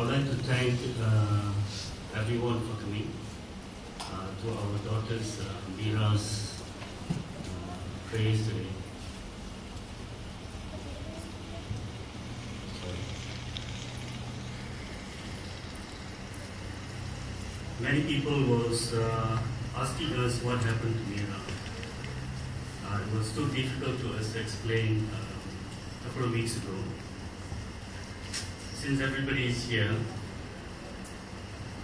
would like to thank everyone for coming to our daughter's Myra's praise today. Many people was asking us what happened to Myra. It was too difficult to us to explain a couple of weeks ago. Since everybody is here,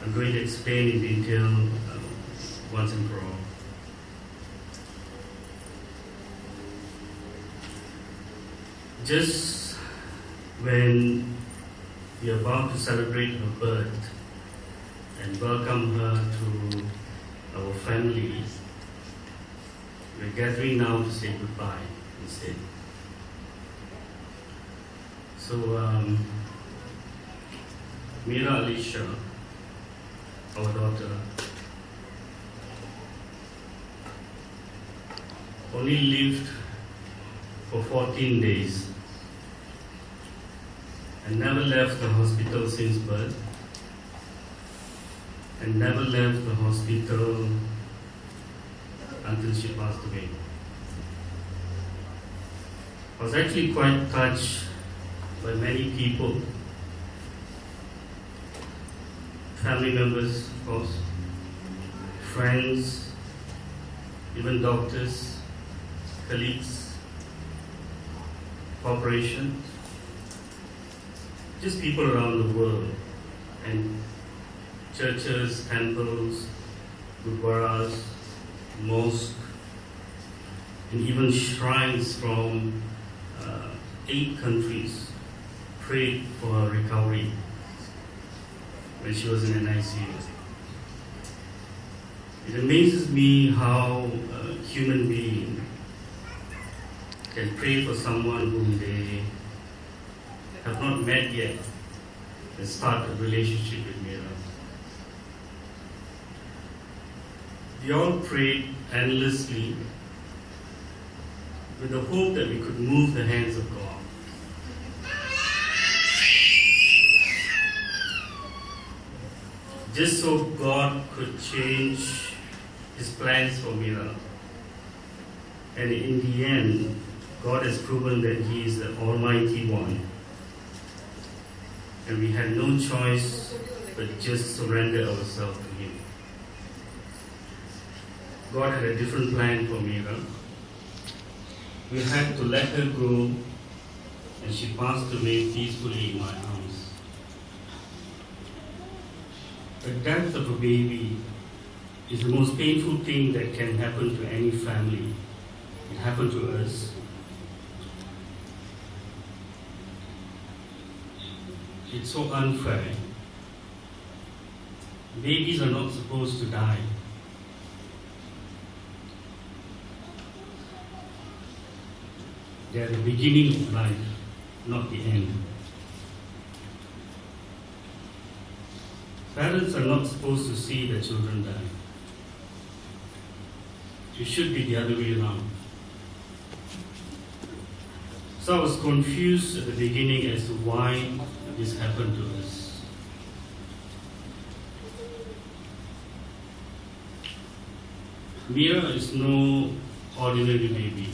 I'm going to explain in detail once and for all. Just when we are about to celebrate her birth and welcome her to our family, we're gathering now to say goodbye instead. So, Myra ALYSHA, our daughter, only lived for 14 days and never left the hospital since birth, and never left the hospital until she passed away. I was actually quite touched by many people, family members, of course, friends, even doctors, colleagues, corporations, just people around the world, and churches, temples, Gudwaras, mosques, and even shrines from 8 countries prayed for her recovery when she was in an ICU. It amazes me how a human being can pray for someone whom they have not met yet and start a relationship with Myra. We all prayed endlessly with the hope that we could move the hands of God. Just so God could change His plans for Myra. And in the end, God has proven that He is the Almighty One. And we had no choice but just surrender ourselves to Him. God had a different plan for Myra. We had to let her go, and she passed away peacefully in my arms. The death of a baby is the most painful thing that can happen to any family. It happened to us. It's so unfair. Babies are not supposed to die. They are the beginning of life, not the end. Parents are not supposed to see their children die. It should be the other way around. So I was confused at the beginning as to why this happened to us. Myra is no ordinary baby.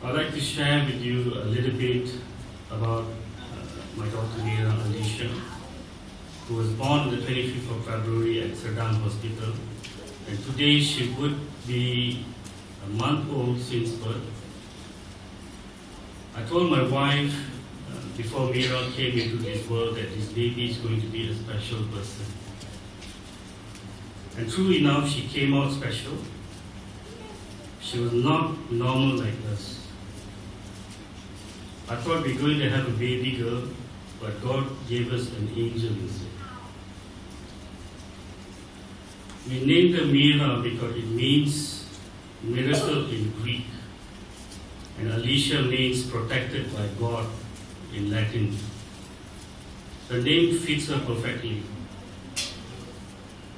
I'd like to share with you a little bit about my daughter Myra ALYSHA, who was born on the 25th of February at Sudan Hospital, and today she would be a month old since birth. I told my wife before Myra came into this world that this baby is going to be a special person. And true enough, she came out special. She was not normal like us. I thought we were going to have a baby girl, but God gave us an angel instead. We named her Myra because it means miracle in Greek, and ALYSHA means protected by God in Latin. The name fits her perfectly.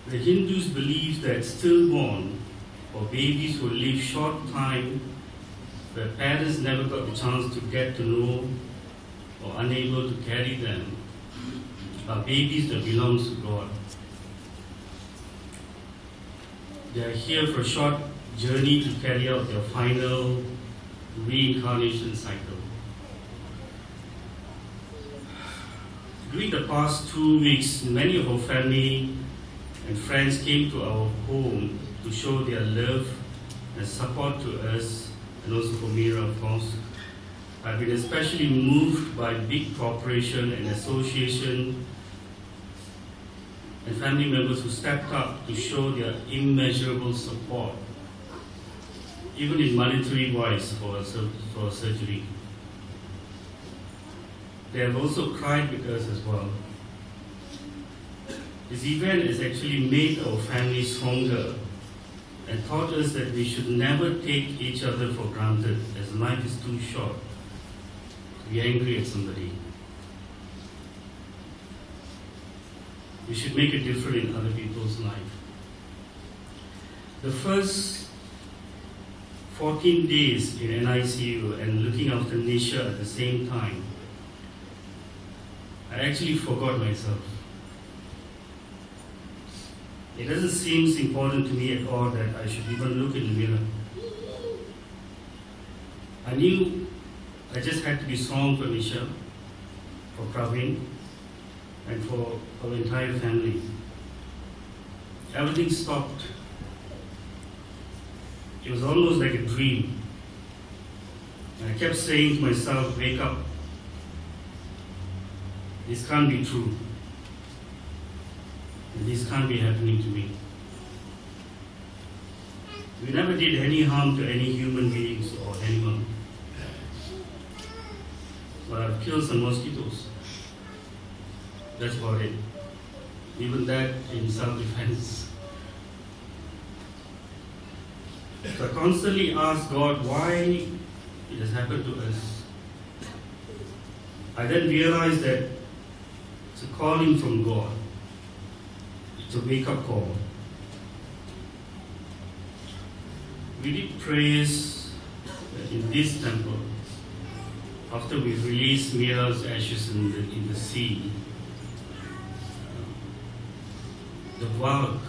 The Hindus believe that stillborn or babies who live short time, where parents never got the chance to get to know or unable to carry them, are babies that belong to God. They are here for a short journey to carry out their final reincarnation cycle. During the past 2 weeks, many of our family and friends came to our home to show their love and support to us, and also for Myra, of course. I've been especially moved by big corporation and association and family members who stepped up to show their immeasurable support, even in monetary wise for surgery. They have also cried with us as well. This event has actually made our family stronger and taught us that we should never take each other for granted, as life is too short to be angry at somebody. We should make a difference in other people's life. The first 14 days in NICU and looking after Nisha at the same time, I actually forgot myself. It doesn't seem important to me at all that I should even look in the mirror. I knew I just had to be strong for Nisha, for Praveen, and for our entire family. Everything stopped. It was almost like a dream. And I kept saying to myself, wake up. This can't be true. And this can't be happening to me. We never did any harm to any human beings or anyone. But I've killed some mosquitoes. That's about it. Even that in self-defense. So I constantly ask God why it has happened to us. I then realized that it's a calling from God. It's a wake-up call. We did prayers in this temple after we released Myra's ashes in the sea. The work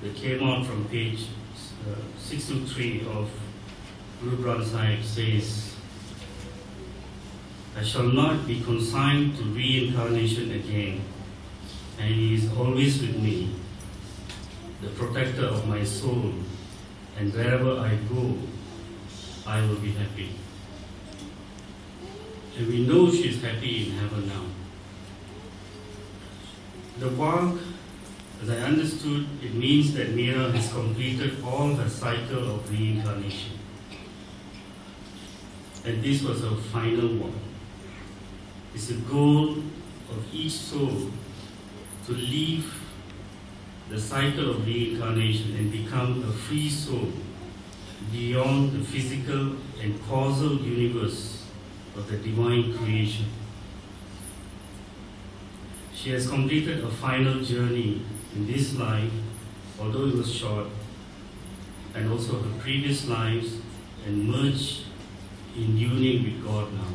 that came out from page 623 of Gudwara Sahib says, I shall not be consigned to reincarnation again, and He is always with me, the protector of my soul, and wherever I go, I will be happy. And we know she is happy in heaven now. The work, as I understood, it means that Myra has completed all her cycle of reincarnation. And this was her final one. It's the goal of each soul to leave the cycle of reincarnation and become a free soul beyond the physical and causal universe of the divine creation. She has completed a final journey in this life, although it was short, and also her previous lives, and merged in union with God now.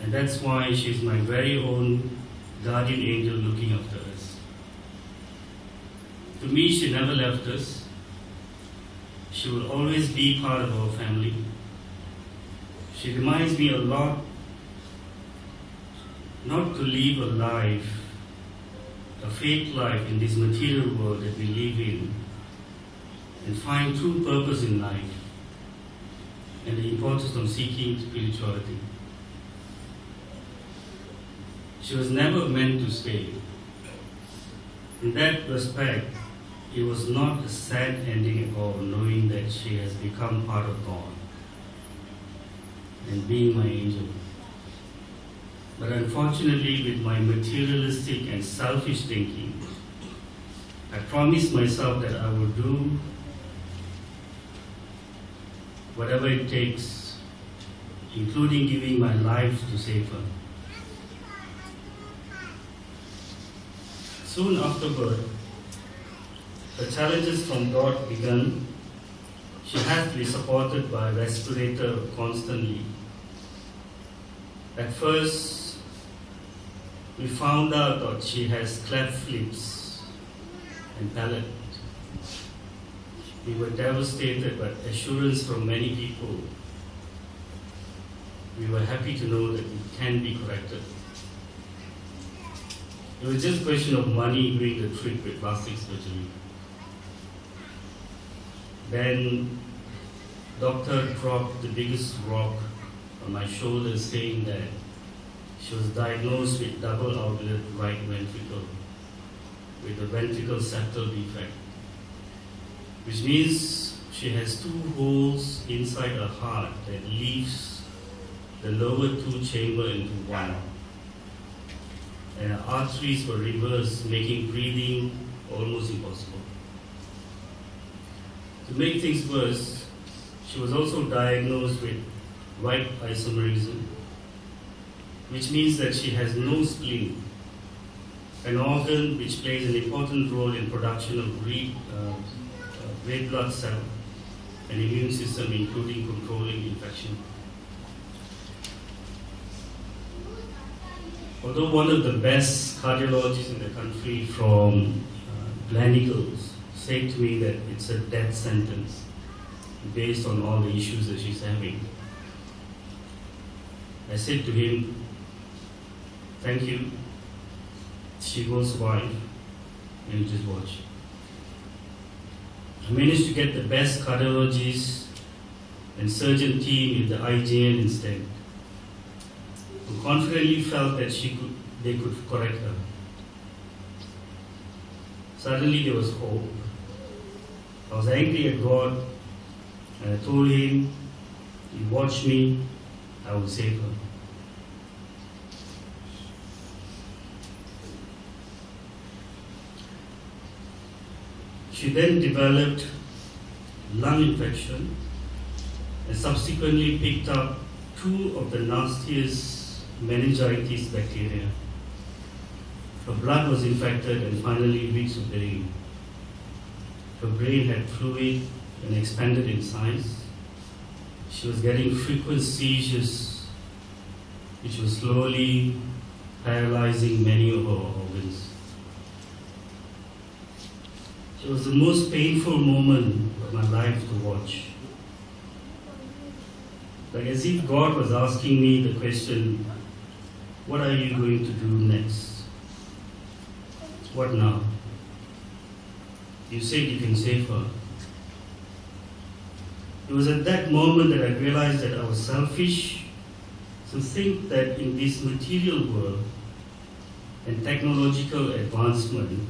And that's why she's my very own guardian angel looking after us. To me, she never left us. She will always be part of our family. She reminds me a lot not to live a life, a fake life in this material world that we live in, and find true purpose in life and the importance of seeking spirituality. She was never meant to stay. In that respect, it was not a sad ending at all, knowing that she has become part of God and being my angel. But unfortunately, with my materialistic and selfish thinking, I promised myself that I would do whatever it takes, including giving my life to save her. Soon afterward, the challenges from God began. She had to be supported by a respirator constantly. At first, We found out that she has cleft lips and palate. We were devastated, but assurance from many people. We were happy to know that it can be corrected. It was just a question of money doing the trick with plastic surgery. Then doctor dropped the biggest rock on my shoulder, saying that she was diagnosed with double outlet right ventricle with a ventricle septal defect, which means she has 2 holes inside her heart that leaves the lower 2 chamber into one. And her arteries were reversed, making breathing almost impossible. To make things worse, she was also diagnosed with right isomerism, which means that she has no spleen, an organ which plays an important role in production of red blood cell and immune system, including controlling infection. Although one of the best cardiologists in the country from Gleneagles said to me that it's a death sentence based on all the issues that she's having, I said to him, thank you, she will survive, and you just watch. I managed to get the best cardiologist and surgeon team with the IJN instead, who confidently felt that they could correct her. Suddenly there was hope. I was angry at God, and I told him, you watch me, I will save her. She then developed lung infection and subsequently picked up 2 of the nastiest meningitis bacteria. Her blood was infected and finally reached her brain. Her brain had fluid and expanded in size. She was getting frequent seizures, which was slowly paralyzing many of her organs. It was the most painful moment of my life to watch. Like as if God was asking me the question, what are you going to do next? What now? You said you can save her. It was at that moment that I realized that I was selfish to think that in this material world and technological advancement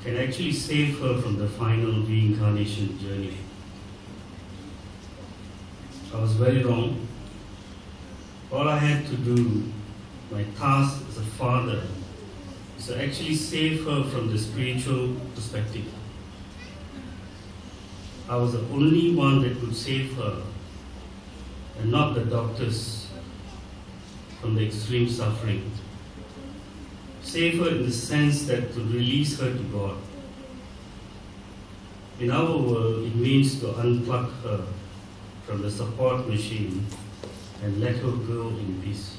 can actually save her from the final reincarnation journey. I was very wrong. All I had to do, my task as a father, is to actually save her from the spiritual perspective. I was the only one that could save her, and not the doctors from the extreme suffering. Save her in the sense that to release her to God. In our world, it means to unplug her from the support machine and let her go in peace.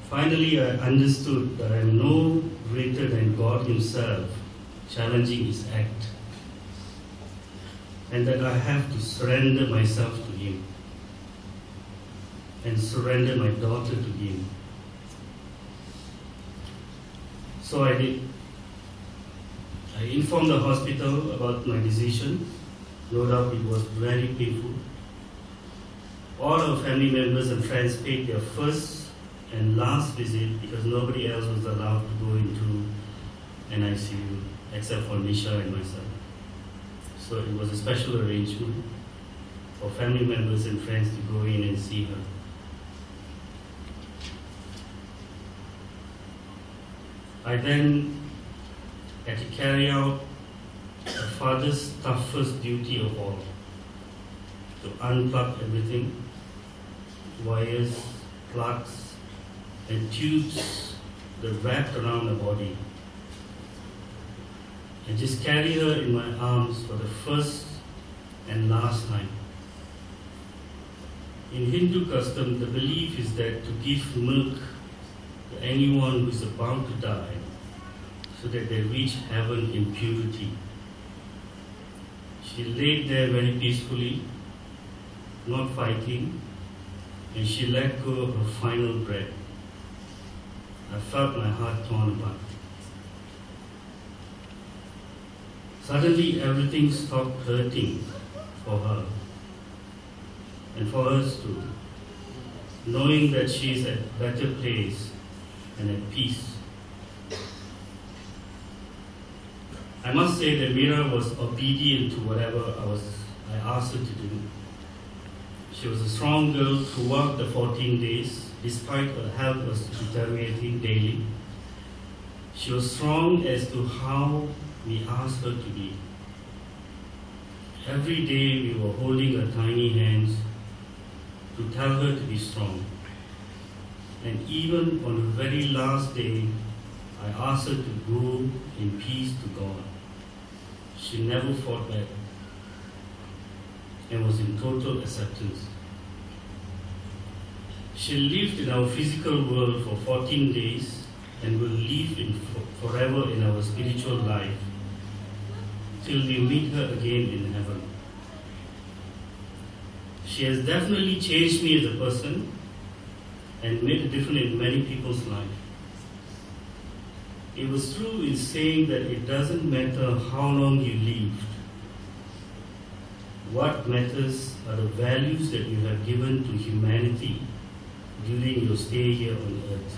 Finally, I understood that I am no greater than God Himself challenging His act, and that I have to surrender myself to Him and surrender my daughter to Him. So I did. I informed the hospital about my decision. No doubt it was very painful. All our family members and friends paid their first and last visit because nobody else was allowed to go into an ICU except for Nisha and myself. So it was a special arrangement for family members and friends to go in and see her. I then had to carry out the father's toughest duty of all, to unplug everything, wires, plugs, and tubes that wrapped around her body, and just carry her in my arms for the first and last time. In Hindu custom, the belief is that to give milk to anyone who is about to die, so that they reach heaven in purity. She laid there very peacefully, not fighting, and she let go of her final breath. I felt my heart torn apart. Suddenly everything stopped hurting for her and for us too, knowing that she is at a better place and at peace. I must say that Myra was obedient to whatever I asked her to do. She was a strong girl throughout the 14 days, despite her health was deteriorating daily. She was strong as to how we asked her to be. Every day we were holding her tiny hands to tell her to be strong. And even on the very last day, I asked her to go in peace to God. She never fought back and was in total acceptance. She lived in our physical world for 14 days and will live forever in our spiritual life till we meet her again in heaven. She has definitely changed me as a person and made a difference in many people's lives. It was true in saying that it doesn't matter how long you lived. What matters are the values that you have given to humanity during your stay here on earth.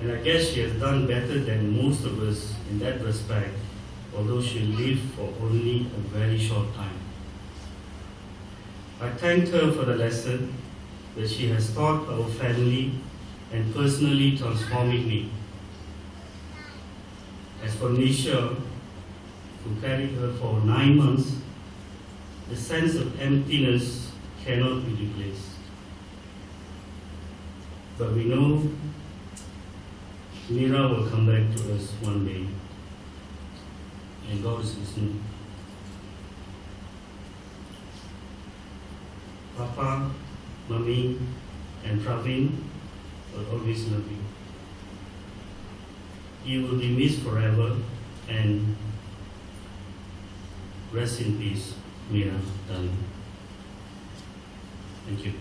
And I guess she has done better than most of us in that respect, although she lived for only a very short time. I thanked her for the lesson that she has taught our family and personally transforming me. As for Nisha, who carried her for 9 months, the sense of emptiness cannot be replaced. But we know Myra will come back to us one day, and God is listening. Papa, Mummy, and Praveen will always love you. You will be missed forever, and rest in peace, Myra, darling. Thank you.